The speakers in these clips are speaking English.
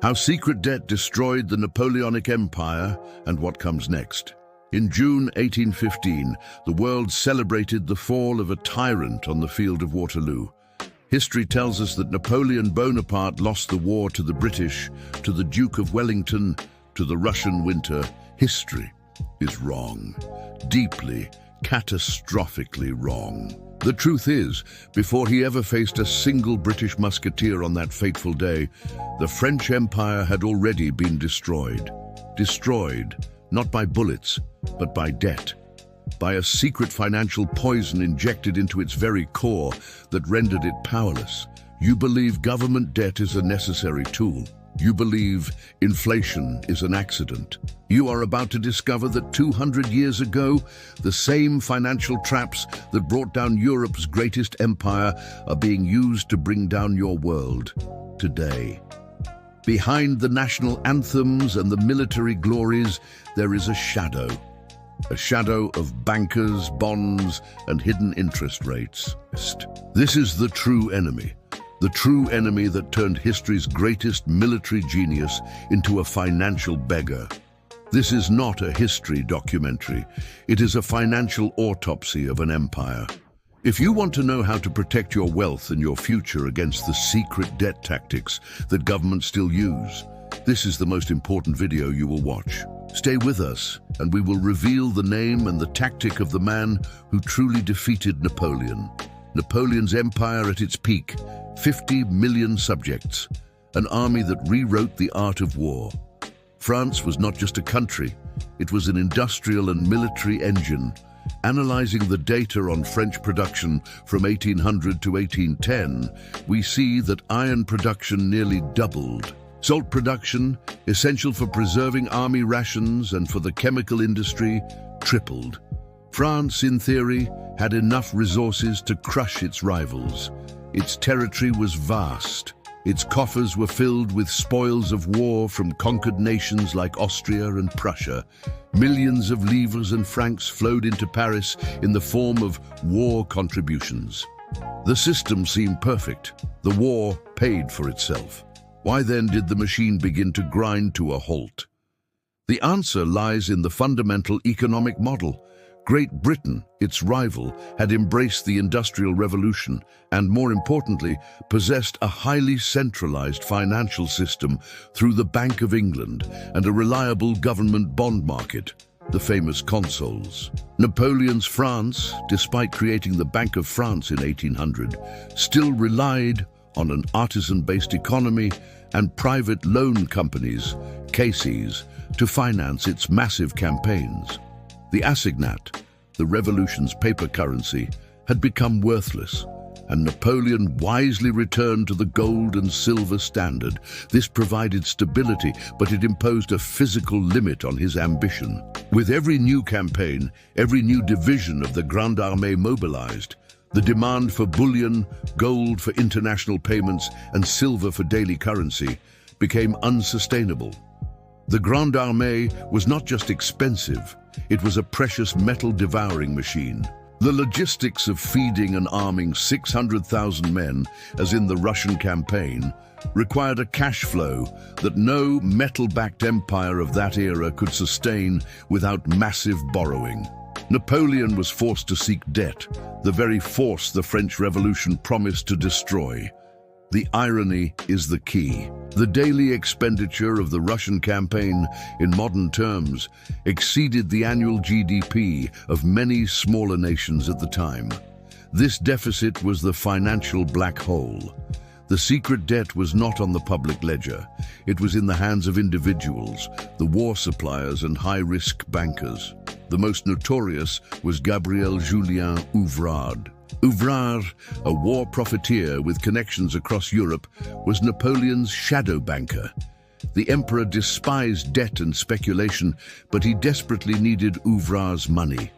How secret debt destroyed the Napoleonic Empire and what comes next. In June 1815, the world celebrated the fall of a tyrant on the field of Waterloo. History tells us that Napoleon Bonaparte lost the war to the British, to the Duke of Wellington, to the Russian winter. History is wrong. Deeply, catastrophically wrong. The truth is, before he ever faced a single British musketeer on that fateful day, the French Empire had already been destroyed. Destroyed, not by bullets, but by debt. By a secret financial poison injected into its very core that rendered it powerless. You believe government debt is a necessary tool. You believe inflation is an accident. You are about to discover that 200 years ago, the same financial traps that brought down Europe's greatest empire are being used to bring down your world today. Behind the national anthems and the military glories, there is a shadow. A shadow of bankers, bonds, and hidden interest rates. This is the true enemy. The true enemy that turned history's greatest military genius into a financial beggar. This is not a history documentary. It is a financial autopsy of an empire. If you want to know how to protect your wealth and your future against the secret debt tactics that governments still use, this is the most important video you will watch. Stay with us, and we will reveal the name and the tactic of the man who truly defeated Napoleon. Napoleon's empire at its peak, 50 million subjects, an army that rewrote the art of war. France was not just a country, it was an industrial and military engine. Analyzing the data on French production from 1800 to 1810, we see that iron production nearly doubled. Salt production, essential for preserving army rations and for the chemical industry, tripled. France, in theory, had enough resources to crush its rivals. Its territory was vast. Its coffers were filled with spoils of war from conquered nations like Austria and Prussia. Millions of livres and francs flowed into Paris in the form of war contributions. The system seemed perfect. The war paid for itself. Why then did the machine begin to grind to a halt? The answer lies in the fundamental economic model. Great Britain, its rival, had embraced the Industrial Revolution and, more importantly, possessed a highly centralized financial system through the Bank of England and a reliable government bond market, the famous consols. Napoleon's France, despite creating the Bank of France in 1800, still relied on an artisan-based economy and private loan companies, cases, to finance its massive campaigns. The assignat, the revolution's paper currency, had become worthless, and Napoleon wisely returned to the gold and silver standard. This provided stability, but it imposed a physical limit on his ambition. With every new campaign, every new division of the Grande Armée mobilized, the demand for bullion, gold for international payments, and silver for daily currency became unsustainable. The Grande Armée was not just expensive, it was a precious metal-devouring machine. The logistics of feeding and arming 600,000 men, as in the Russian campaign, required a cash flow that no metal-backed empire of that era could sustain without massive borrowing. Napoleon was forced to seek debt, the very force the French Revolution promised to destroy. The irony is the key. The daily expenditure of the Russian campaign, in modern terms, exceeded the annual GDP of many smaller nations at the time. This deficit was the financial black hole. The secret debt was not on the public ledger. It was in the hands of individuals, the war suppliers and high-risk bankers. The most notorious was Gabriel-Julien Ouvrard. Ouvrard, a war profiteer with connections across Europe, was Napoleon's shadow banker. The emperor despised debt and speculation, but he desperately needed Ouvrard's money.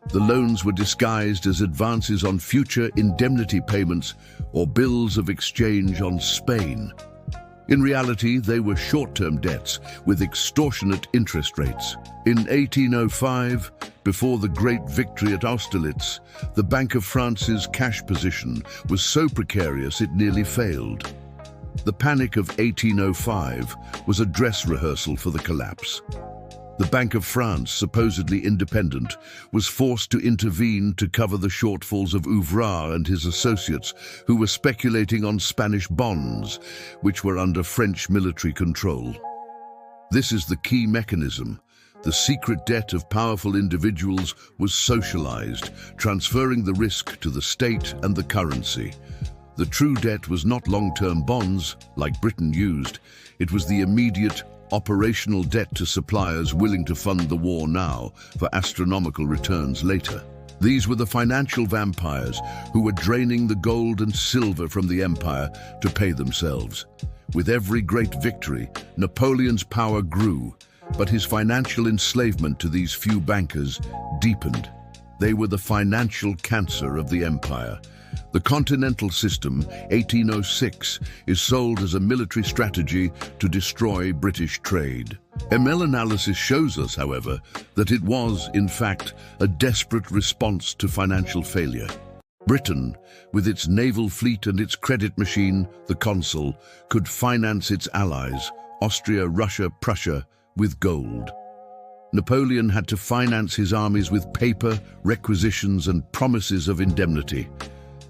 The loans were disguised as advances on future indemnity payments or bills of exchange on Spain. In reality, they were short-term debts with extortionate interest rates. In 1805, before the great victory at Austerlitz, the Bank of France's cash position was so precarious it nearly failed. The Panic of 1805 was a dress rehearsal for the collapse. The Bank of France, supposedly independent, was forced to intervene to cover the shortfalls of Ouvrard and his associates, who were speculating on Spanish bonds, which were under French military control. This is the key mechanism. The secret debt of powerful individuals was socialized, transferring the risk to the state and the currency. The true debt was not long-term bonds, like Britain used. It was the immediate, operational debt to suppliers willing to fund the war now for astronomical returns later. These were the financial vampires who were draining the gold and silver from the empire to pay themselves. With every great victory, Napoleon's power grew, but his financial enslavement to these few bankers deepened. They were the financial cancer of the empire. The Continental System, 1806, is sold as a military strategy to destroy British trade. ML analysis shows us, however, that it was, in fact, a desperate response to financial failure. Britain, with its naval fleet and its credit machine, the consul, could finance its allies, Austria, Russia, Prussia, with gold. Napoleon had to finance his armies with paper, requisitions, and promises of indemnity.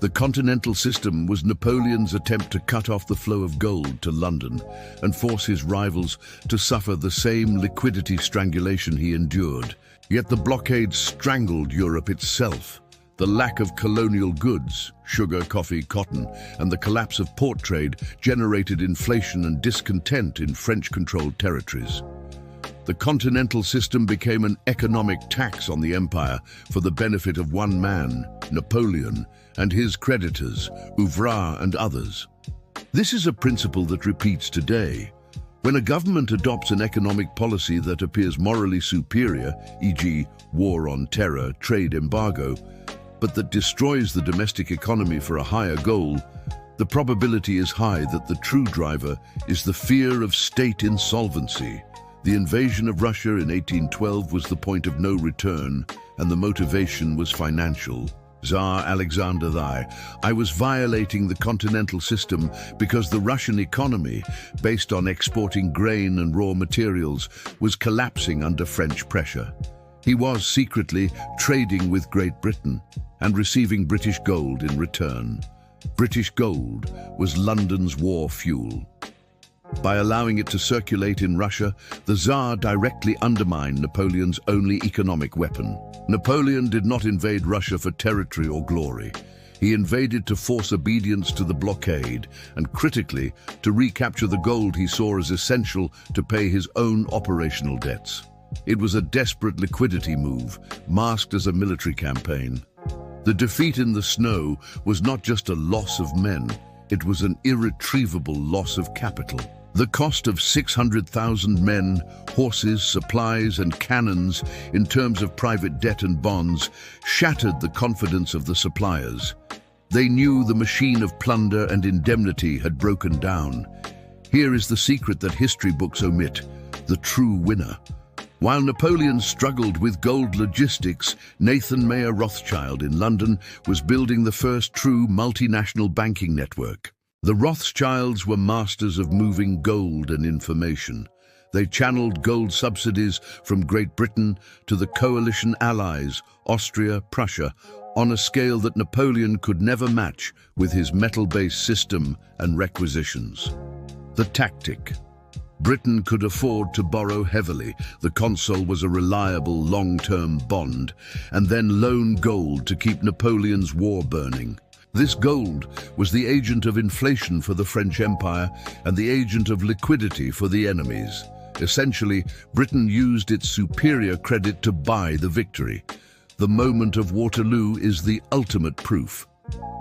The Continental System was Napoleon's attempt to cut off the flow of gold to London and force his rivals to suffer the same liquidity strangulation he endured. Yet the blockade strangled Europe itself. The lack of colonial goods, sugar, coffee, cotton, and the collapse of port trade generated inflation and discontent in French-controlled territories. The Continental System became an economic tax on the empire for the benefit of one man, Napoleon, and his creditors, Ouvrard and others. This is a principle that repeats today. When a government adopts an economic policy that appears morally superior, e.g., war on terror, trade embargo, but that destroys the domestic economy for a higher goal, the probability is high that the true driver is the fear of state insolvency. The invasion of Russia in 1812 was the point of no return, and the motivation was financial. Tsar Alexander I was violating the Continental System because the Russian economy, based on exporting grain and raw materials, was collapsing under French pressure. He was secretly trading with Great Britain and receiving British gold in return. British gold was London's war fuel. By allowing it to circulate in Russia, the Tsar directly undermined Napoleon's only economic weapon. Napoleon did not invade Russia for territory or glory. He invaded to force obedience to the blockade and, critically, to recapture the gold he saw as essential to pay his own operational debts. It was a desperate liquidity move, masked as a military campaign. The defeat in the snow was not just a loss of men, it was an irretrievable loss of capital. The cost of 600,000 men, horses, supplies, and cannons in terms of private debt and bonds shattered the confidence of the suppliers. They knew the machine of plunder and indemnity had broken down. Here is the secret that history books omit: the true winner. While Napoleon struggled with gold logistics, Nathan Mayer Rothschild in London was building the first true multinational banking network. The Rothschilds were masters of moving gold and information. They channeled gold subsidies from Great Britain to the coalition allies, Austria, Prussia, on a scale that Napoleon could never match with his metal-based system and requisitions. The tactic. Britain could afford to borrow heavily. The consul was a reliable long-term bond, and then loan gold to keep Napoleon's war burning. This gold was the agent of inflation for the French Empire and the agent of liquidity for the enemies. Essentially, Britain used its superior credit to buy the victory. The moment of Waterloo is the ultimate proof.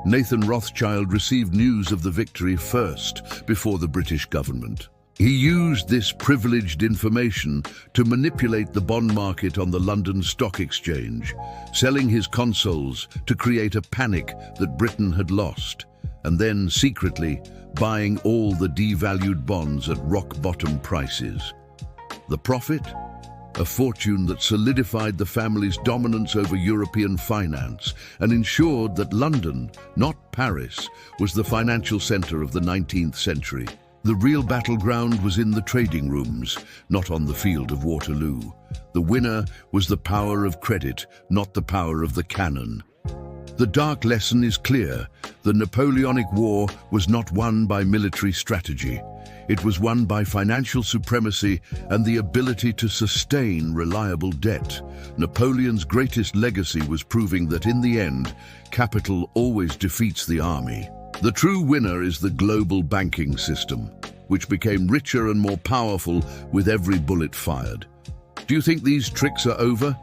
Nathan Rothschild received news of the victory first, before the British government. He used this privileged information to manipulate the bond market on the London Stock Exchange, selling his consols to create a panic that Britain had lost, and then secretly buying all the devalued bonds at rock-bottom prices. The profit? a fortune that solidified the family's dominance over European finance and ensured that London, not Paris, was the financial center of the 19th century. The real battleground was in the trading rooms, not on the field of Waterloo. The winner was the power of credit, not the power of the cannon. The dark lesson is clear. The Napoleonic War was not won by military strategy. It was won by financial supremacy and the ability to sustain reliable debt. Napoleon's greatest legacy was proving that in the end, capital always defeats the army. The true winner is the global banking system, which became richer and more powerful with every bullet fired. Do you think these tricks are over?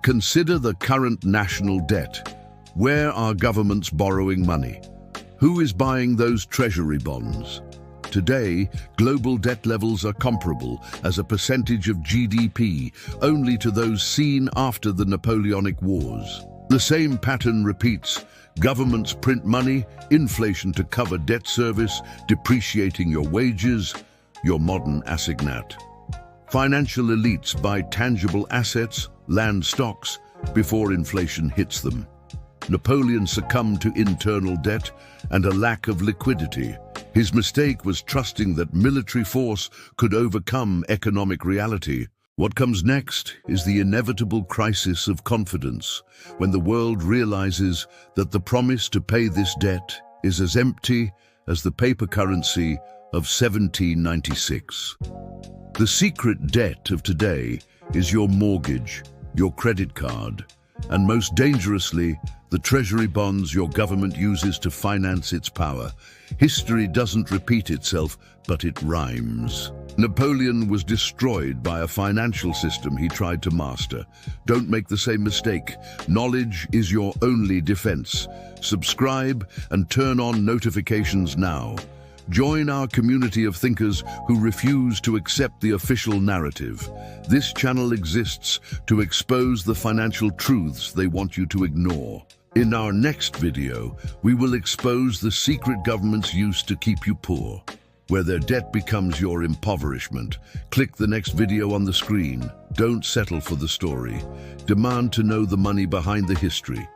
Consider the current national debt. Where are governments borrowing money? Who is buying those treasury bonds? Today, global debt levels are comparable as a percentage of GDP only to those seen after the Napoleonic Wars. The same pattern repeats. Governments print money, inflation to cover debt service, depreciating your wages, your modern assignat. Financial elites buy tangible assets, land stocks, before inflation hits them. Napoleon succumbed to internal debt and a lack of liquidity. His mistake was trusting that military force could overcome economic reality. What comes next is the inevitable crisis of confidence, when the world realizes that the promise to pay this debt is as empty as the paper currency of 1796. The secret debt of today is your mortgage, your credit card, and most dangerously, the treasury bonds your government uses to finance its power. History doesn't repeat itself, but it rhymes. Napoleon was destroyed by a financial system he tried to master. Don't make the same mistake. Knowledge is your only defense. Subscribe and turn on notifications now. Join our community of thinkers who refuse to accept the official narrative. This channel exists to expose the financial truths they want you to ignore. In our next video, we will expose the secret governments use to keep you poor, where their debt becomes your impoverishment. Click the next video on the screen. Don't settle for the story. Demand to know the money behind the history.